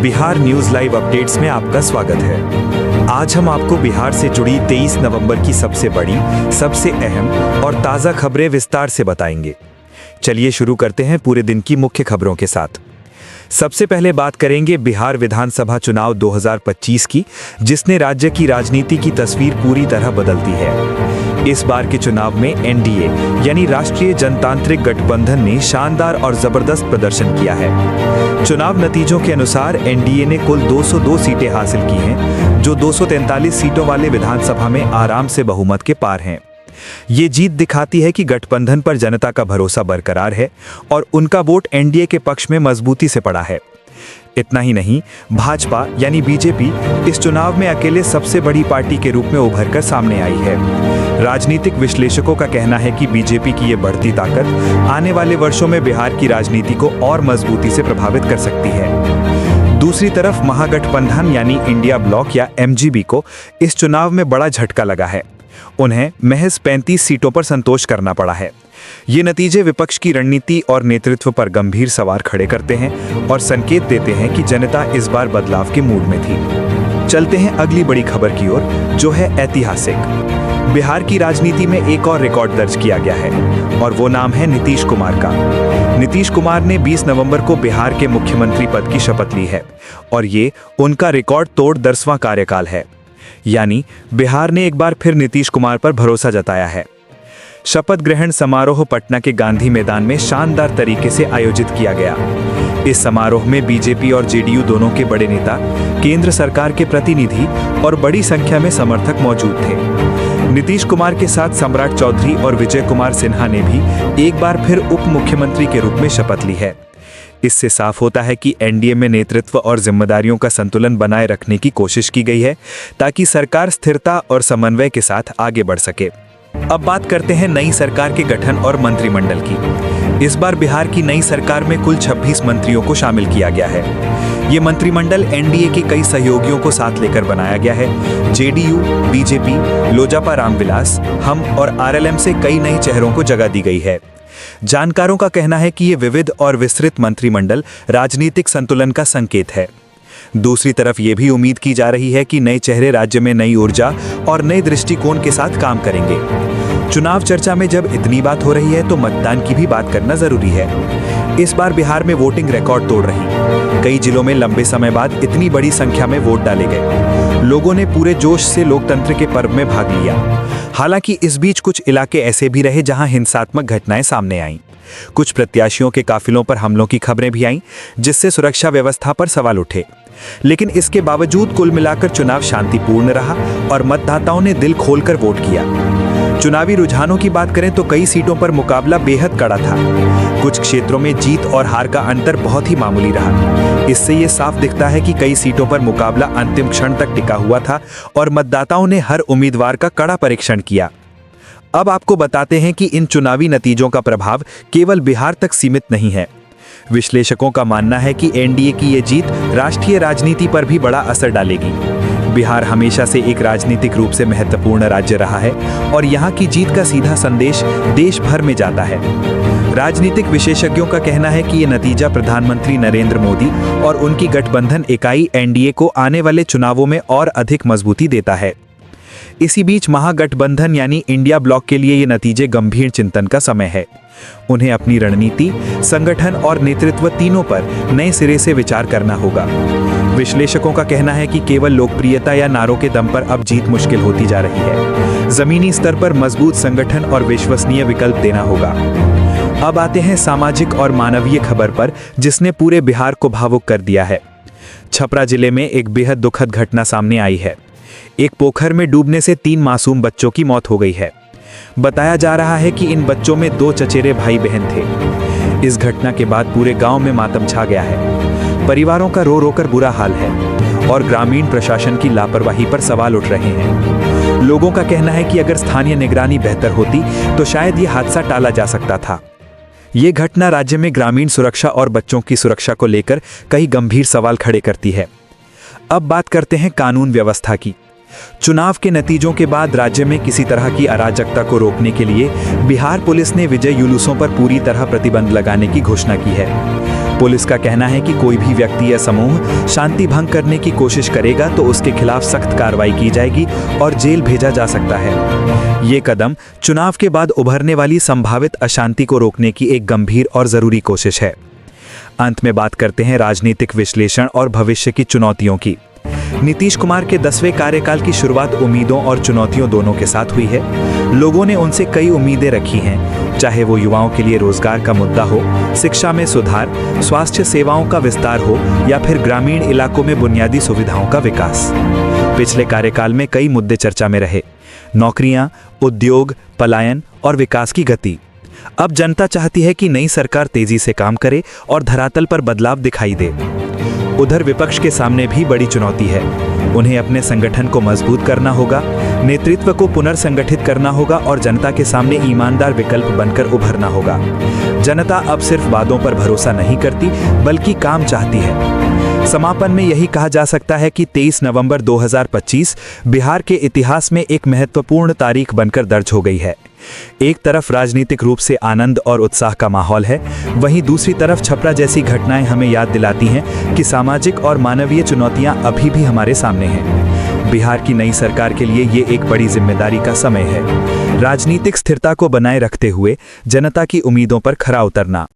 Bihar news live updates में आपका स्वागत है। आज हम आपको बिहार से जुड़ी 23 नवंबर की सबसे बड़ी, सबसे अहम और ताज़ा खबरें विस्तार से बताएंगे। चलिए शुरू करते हैं पूरे दिन की मुख्य खबरों के साथ। सबसे पहले बात करेंगे बिहार विधानसभा चुनाव 2025 की, जिसने राज्य की राजनीति की तस्वीर पूरी तरह बदल दी है। इस बार के चुनाव में एनडीए यानी राष्ट्रीय जनतांत्रिक गठबंधन ने शानदार और जबरदस्त प्रदर्शन किया है। चुनाव नतीजों के अनुसार एनडीए ने कुल 202 सीटें हासिल की हैं, जो 243 सीटों वाले विधानसभा में आराम से बहुमत के पार हैं। ये जीत दिखाती है कि गठबंधन पर जनता का भरोसा बरकरार है और उनका वोट एनडीए के पक्ष में मजबूती से पड़ा है। इतना ही नहीं, भाजपा यानी बीजेपी इस चुनाव में अकेले सबसे बड़ी पार्टी के रूप में उभरकर सामने आई है। राजनीतिक विश्लेषकों का कहना है कि बीजेपी की ये बढ़ती ताकत आने वाले वर्षों में बिहार की राजनीति को और मजबूती से प्रभावित कर सकती है। दूसरी तरफ महागठबंधन यानी इंडिया ब्लॉक या एमजीबी को इस चुनाव में बड़ा झटका लगा है। उन्हें महज 35 सीटों पर संतोष करना पड़ा है। ये नतीजे विपक्ष की रणनीति और नेतृत्व पर गंभीर सवाल खड़े करते हैं और संकेत देते हैं कि जनता इस बार बदलाव के मूड में थी। चलते हैं अगली बड़ी खबर की ओर, जो है ऐतिहासिक। बिहार की राजनीति में एक और रिकॉर्ड दर्ज किया गया है और वो नाम है नीतीश कुमार का। नीतीश कुमार ने 20 नवंबर को बिहार के मुख्यमंत्री पद की शपथ ली है और ये उनका रिकॉर्ड तोड़ 10वां कार्यकाल है। यानी बिहार ने एक बार फिर नीतीश कुमार पर भरोसा जताया है। शपथ ग्रहण समारोह पटना के गांधी मैदान में शानदार तरीके से आयोजित किया गया। इस समारोह में बीजेपी और जेडीयू दोनों के बड़े नेता, केंद्र सरकार के प्रतिनिधि और बड़ी संख्या में समर्थक मौजूद थे। नीतीश कुमार के साथ सम्राट चौधरी और विजय कुमार सिन्हा ने भी एक बार फिर उप मुख्यमंत्री के रूप में शपथ ली है। इससे साफ होता है कि एनडीए में नेतृत्व और जिम्मेदारियों का संतुलन बनाए रखने की कोशिश की गई है, ताकि सरकार स्थिरता और समन्वय के साथ आगे बढ़ सके। अब बात करते हैं नई सरकार के गठन और मंत्रिमंडल की। इस बार बिहार की नई सरकार में कुल 26 मंत्रियों को शामिल किया गया है। ये मंत्रिमंडल एनडीए के कई सहयोगियों को साथ लेकर बनाया गया है। जेडीयू, बीजेपी, लोजपा रामविलास, हम और आरएलएम से कई नए चेहरों को जगह दी गई है। जानकारों का कहना है कि ये विविध और विस्तृत मंत्रिमंडल राजनीतिक संतुलन का संकेत है। दूसरी तरफ ये भी उम्मीद की जा रही है कि नए चेहरे राज्य में नई ऊर्जा और नए दृष्टिकोण के साथ काम करेंगे। चुनाव चर्चा में जब इतनी बात हो रही है तो मतदान की भी बात करना जरूरी है। इस बार बिहार में वोटिंग रिकॉर्ड तोड़ रही। कई जिलों में लंबे समय बाद इतनी बड़ी संख्या में वोट डाले गए। लोगों ने पूरे जोश से लोकतंत्र के पर्व में भाग लिया। हालांकि इस बीच कुछ इलाके ऐसे भी रहे जहां हिंसात्मक घटनाएं सामने आईं। कुछ प्रत्याशियों के काफिलों पर हमलों की खबरें भी आईं, जिससे सुरक्षा व्यवस्था पर सवाल उठे। लेकिन इसके बावजूद कुल मिलाकर चुनाव शांतिपूर्ण रहा और मतदाताओं ने दिल खोलकर वोट किया। चुनावी रुझानों की बात करें तो कई सीटों पर मुकाबला बेहद कड़ा था। कुछ क्षेत्रों में जीत और हार का अंतर बहुत ही मामूली रहा। इससे ये साफ दिखता है कि कई सीटों पर मुकाबला अंतिम क्षण तक टिका हुआ था और मतदाताओं ने हर उम्मीदवार का कड़ा परीक्षण किया। अब आपको बताते हैं कि इन चुनावी नतीजों का प्रभाव केवल बिहार तक सीमित नहीं है। विश्लेषकों का मानना है कि एनडीए की ये जीत राष्ट्रीय राजनीति पर भी बड़ा असर डालेगी। बिहार हमेशा से एक राजनीतिक रूप से महत्वपूर्ण राज्य रहा है और यहाँ की जीत का सीधा संदेश देश भर में जाता है। राजनीतिक विशेषज्ञों का कहना है कि ये नतीजा प्रधानमंत्री नरेंद्र मोदी और उनकी गठबंधन इकाई एनडीए को आने वाले चुनावों में और अधिक मजबूती देता है। इसी बीच महागठबंधन यानी इंडिया ब्लॉक के लिए ये नतीजे गंभीर चिंतन का समय है। उन्हें अपनी रणनीति, संगठन और नेतृत्व तीनों पर नए सिरे से विचार करना होगा। विश्लेषकों का कहना है कि केवल लोकप्रियता या नारों के दम पर अब जीत मुश्किल होती जा रही है। जमीनी स्तर पर मजबूत संगठन और विश्वसनीय विकल्प देना होगा। अब आते हैं सामाजिक और मानवीय खबर पर, जिसने पूरे बिहार को भावुक कर दिया है। छपरा जिले में एक बेहद दुखद घटना सामने आई है। एक पोखर में डूबने से 3 मासूम बच्चों की मौत हो गई है। बताया जा रहा है कि इन बच्चों में 2 चचेरे भाई बहन थे। इस घटना के बाद पूरे गांव में मातम छा गया है। परिवारों का रो रो कर बुरा हाल है और ग्रामीण प्रशासन की लापरवाही पर सवाल उठ रहे हैं। लोगों का कहना है कि अगर स्थानीय निगरानी बेहतर होती तो शायद ये हादसा टाला जा सकता था। ये घटना राज्य में ग्रामीण सुरक्षा और बच्चों की सुरक्षा को लेकर कई गंभीर सवाल खड़े करती है। अब बात करते हैं कानून व्यवस्था की। चुनाव के नतीजों के बाद राज्य में किसी तरह की अराजकता को रोकने के लिए बिहार पुलिस ने विजय जुलूसों पर पूरी तरह प्रतिबंध लगाने की घोषणा की है। पुलिस का कहना है कि कोई भी व्यक्ति या समूह शांति भंग करने की कोशिश करेगा तो उसके खिलाफ सख्त कार्रवाई की जाएगी और जेल भेजा जा सकता है। ये कदम चुनाव के बाद उभरने वाली संभावित अशांति को रोकने की एक गंभीर और जरूरी कोशिश है। अंत में बात करते हैं राजनीतिक विश्लेषण और भविष्य की चुनौतियों की। नीतीश कुमार के 10वें कार्यकाल की शुरुआत उम्मीदों और चुनौतियों दोनों के साथ हुई है। लोगों ने उनसे कई उम्मीदें रखी हैं, चाहे वो युवाओं के लिए रोजगार का मुद्दा हो, शिक्षा में सुधार, स्वास्थ्य सेवाओं का विस्तार हो या फिर ग्रामीण इलाकों में बुनियादी सुविधाओं का विकास। पिछले कार्यकाल में कई मुद्दे चर्चा में रहे: नौकरियां, उद्योग, पलायन और विकास की गति। अब जनता चाहती है कि नई सरकार तेजी से काम करे और धरातल पर बदलाव दिखाई दे। उधर विपक्ष के सामने भी बड़ी चुनौती है। उन्हें अपने संगठन को मजबूत करना होगा, नेतृत्व को पुनर्संगठित करना होगा और जनता के सामने ईमानदार विकल्प बनकर उभरना होगा। जनता अब सिर्फ वादों पर भरोसा नहीं करती, बल्कि काम चाहती है। समापन में यही कहा जा सकता है कि 23 नवंबर 2025 बिहार के इतिहास में एक महत्वपूर्ण तारीख बनकर दर्ज हो गई है। एक तरफ राजनीतिक रूप से आनंद और उत्साह का माहौल है, वहीं दूसरी तरफ छपरा जैसी घटनाएं हमें याद दिलाती हैं कि सामाजिक और मानवीय चुनौतियां अभी भी हमारे सामने हैं। बिहार की नई सरकार के लिए ये एक बड़ी जिम्मेदारी का समय है। राजनीतिक स्थिरता को बनाए रखते हुए जनता की उम्मीदों पर खरा उतरना।